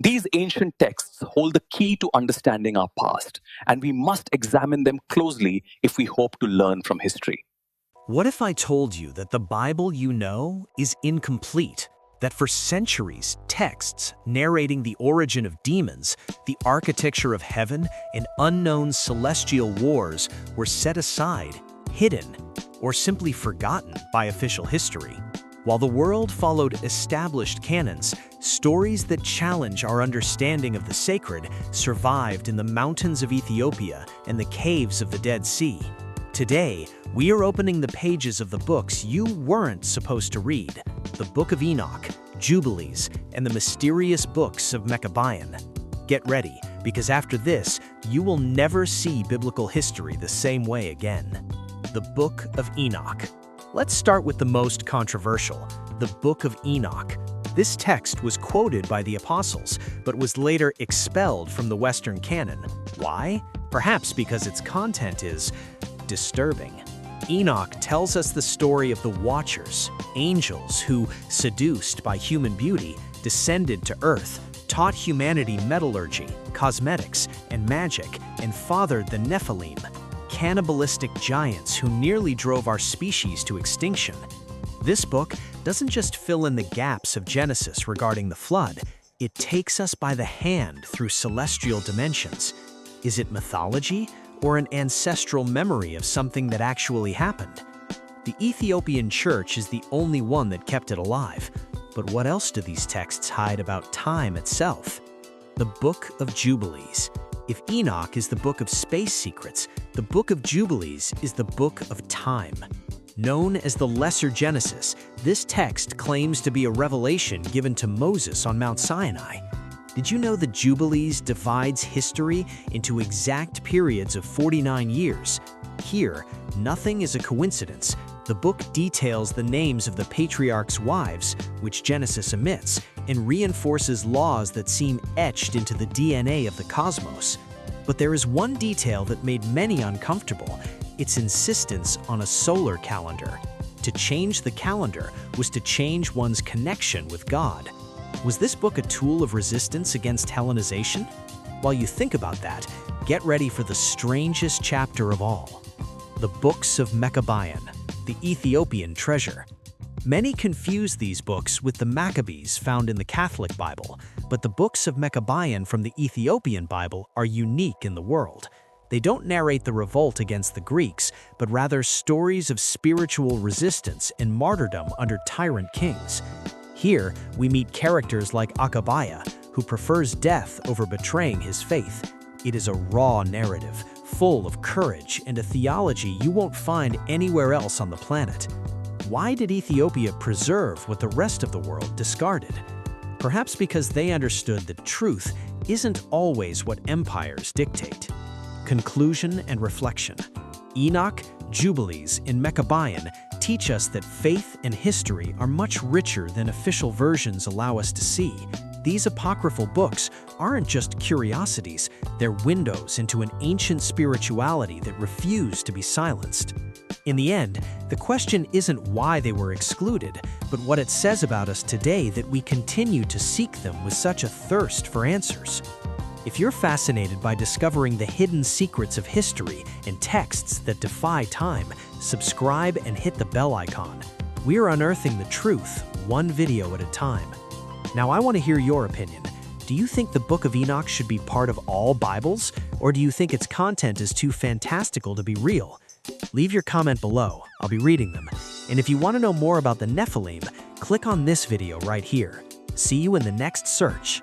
These ancient texts hold the key to understanding our past, and we must examine them closely if we hope to learn from history. What if I told you that the Bible you know is incomplete? That for centuries, texts narrating the origin of demons, the architecture of heaven, and unknown celestial wars were set aside, hidden, or simply forgotten by official history? While the world followed established canons, stories that challenge our understanding of the sacred survived in the mountains of Ethiopia and the caves of the Dead Sea. Today, we are opening the pages of the books you weren't supposed to read: the Book of Enoch, Jubilees, and the mysterious books of Maccabean. Get ready, because after this, you will never see biblical history the same way again. The Book of Enoch. Let's start with the most controversial, the Book of Enoch. This text was quoted by the apostles, but was later expelled from the Western canon. Why? Perhaps because its content is disturbing. Enoch tells us the story of the Watchers, angels who, seduced by human beauty, descended to earth, taught humanity metallurgy, cosmetics, and magic, and fathered the Nephilim, cannibalistic giants who nearly drove our species to extinction. This book doesn't just fill in the gaps of Genesis regarding the flood, it takes us by the hand through celestial dimensions. Is it mythology or an ancestral memory of something that actually happened? The Ethiopian church is the only one that kept it alive. But what else do these texts hide about time itself? The Book of Jubilees. If Enoch is the book of space secrets, the Book of Jubilees is the book of time. Known as the Lesser Genesis, this text claims to be a revelation given to Moses on Mount Sinai. Did you know the Jubilees divides history into exact periods of 49 years? Here, nothing is a coincidence. The book details the names of the patriarchs' wives, which Genesis omits, and reinforces laws that seem etched into the DNA of the cosmos. But there is one detail that made many uncomfortable: its insistence on a solar calendar. To change the calendar was to change one's connection with God. Was this book a tool of resistance against Hellenization? While you think about that, get ready for the strangest chapter of all: the books of Maccabean, the Ethiopian treasure. Many confuse these books with the Maccabees found in the Catholic Bible, but the books of Maccabean from the Ethiopian Bible are unique in the world. They don't narrate the revolt against the Greeks, but rather stories of spiritual resistance and martyrdom under tyrant kings. Here, we meet characters like Achabiah, who prefers death over betraying his faith. It is a raw narrative, full of courage and a theology you won't find anywhere else on the planet. Why did Ethiopia preserve what the rest of the world discarded? Perhaps because they understood that truth isn't always what empires dictate. Conclusion and reflection. Enoch, Jubilees, and Maccabean teach us that faith and history are much richer than official versions allow us to see. These apocryphal books aren't just curiosities, they're windows into an ancient spirituality that refuse to be silenced. In the end, the question isn't why they were excluded, but what it says about us today that we continue to seek them with such a thirst for answers. If you're fascinated by discovering the hidden secrets of history and texts that defy time, subscribe and hit the bell icon. We're unearthing the truth, one video at a time. Now, I want to hear your opinion. Do you think the Book of Enoch should be part of all Bibles, or do you think its content is too fantastical to be real? Leave your comment below. I'll be reading them. And if you want to know more about the Nephilim, click on this video right here. See you in the next search.